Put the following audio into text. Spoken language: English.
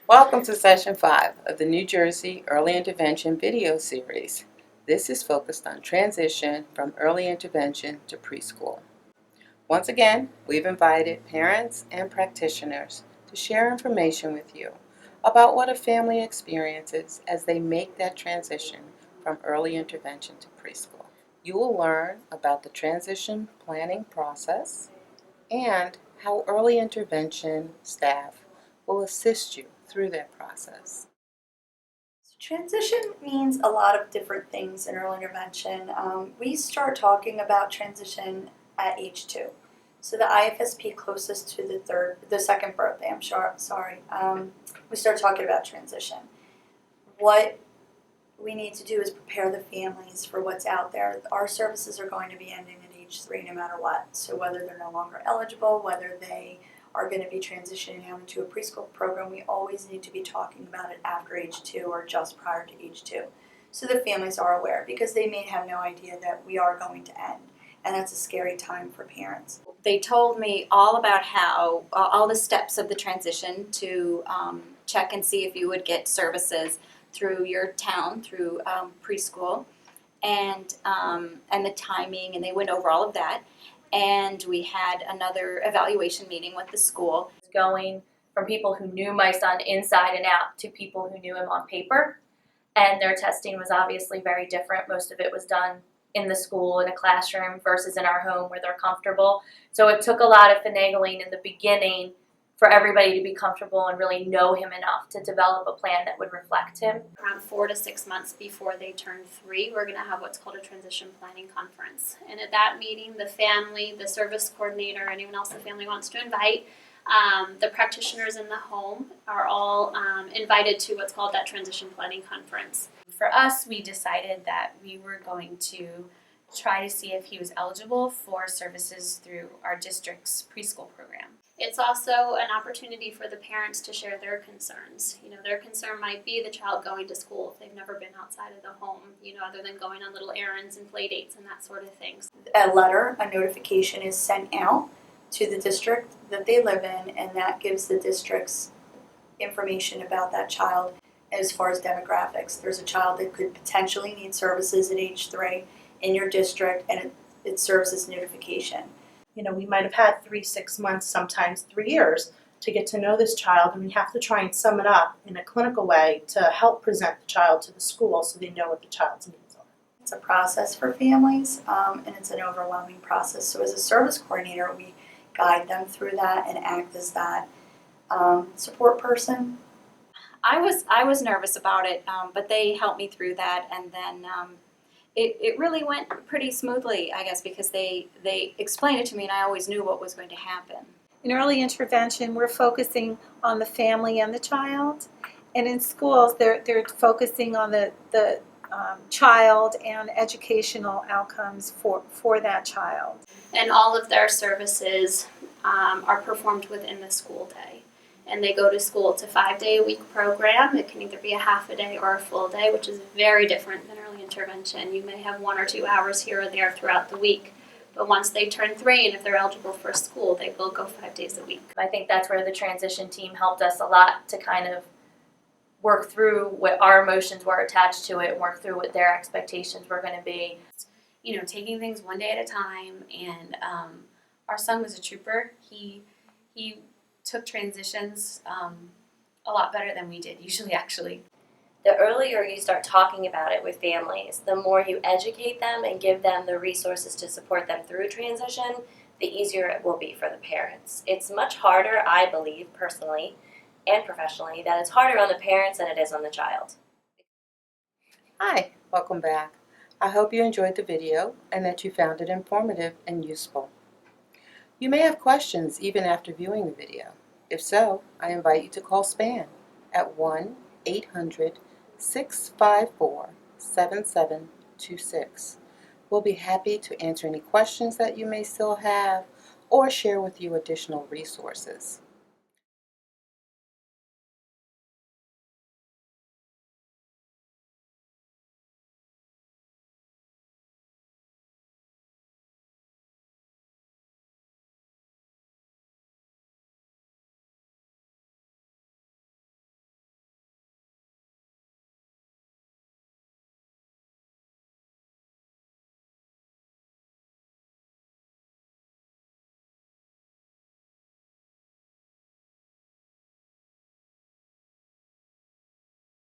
Welcome to Session 5 of the New Jersey Early Intervention video series. This is focused on transition from early intervention to preschool. Once again, we've invited parents and practitioners to share information with you about what a family experiences as they make that transition from early intervention to preschool. You will learn about the transition planning process and how early intervention staff will assist you through that process. Transition means a lot of different things in early intervention. We start talking about transition at age 2. So the IFSP closest to the second birthday, we start talking about transition. What we need to do is prepare the families for what's out there. Our services are going to be ending at age 3 no matter what. So whether they're no longer eligible, whether they are going to be transitioning out into a preschool program, we always need to be talking about it after age 2 or just prior to age 2. So the families are aware, because they may have no idea that we are going to end. And that's a scary time for parents. They told me all about how, all the steps of the transition to check and see if you would get services through your town, through preschool, and the timing, and they went over all of that. And we had another evaluation meeting with the school. Going from people who knew my son inside and out to people who knew him on paper, and their testing was obviously very different. Most of it was done in the school, in a classroom, versus in our home where they're comfortable. So it took a lot of finagling in the beginning for everybody to be comfortable and really know him enough to develop a plan that would reflect him. Around 4 to 6 months before they turn 3, we're going to have what's called a transition planning conference. And at that meeting, the family, the service coordinator, anyone else the family wants to invite, the practitioners in the home are all invited to what's called that transition planning conference. For us, we decided that we were going to try to see if he was eligible for services through our district's preschool program. It's also an opportunity for the parents to share their concerns. You know, their concern might be the child going to school if they've never been outside of the home, other than going on little errands and play dates and that sort of things. A letter, a notification is sent out to the district that they live in, and that gives the districts information about that child as far as demographics. There's a child that could potentially need services at age 3 in your district, and it serves as notification. We might have had 3-6 months, sometimes 3 years, to get to know this child, and we have to try and sum it up in a clinical way to help present the child to the school so they know what the child's needs are. It's a process for families, and it's an overwhelming process. So as a service coordinator, we guide them through that and act as that support person. I was nervous about it, but they helped me through that, and then it really went pretty smoothly, I guess, because they explained it to me, and I always knew what was going to happen. In early intervention, we're focusing on the family and the child, and in schools, they're focusing on the child and educational outcomes for that child. And all of their services are performed within the school day. And they go to school. It's a 5-day-a-week program. It can either be a half a day or a full day, which is very different than early intervention. You may have 1 or 2 hours here or there throughout the week. But once they turn 3, and if they're eligible for school, they will go 5 days a week. I think that's where the transition team helped us a lot to kind of work through what our emotions were attached to it and work through what their expectations were going to be. Taking things one day at a time, and our son was a trooper. He took transitions a lot better than we did usually, actually. The earlier you start talking about it with families, the more you educate them and give them the resources to support them through transition, the easier it will be for the parents. It's much harder, I believe, personally and professionally, that it's harder on the parents than it is on the child. Hi, welcome back. I hope you enjoyed the video and that you found it informative and useful. You may have questions even after viewing the video. If so, I invite you to call SPAN at 1-800-654-7726. We'll be happy to answer any questions that you may still have or share with you additional resources.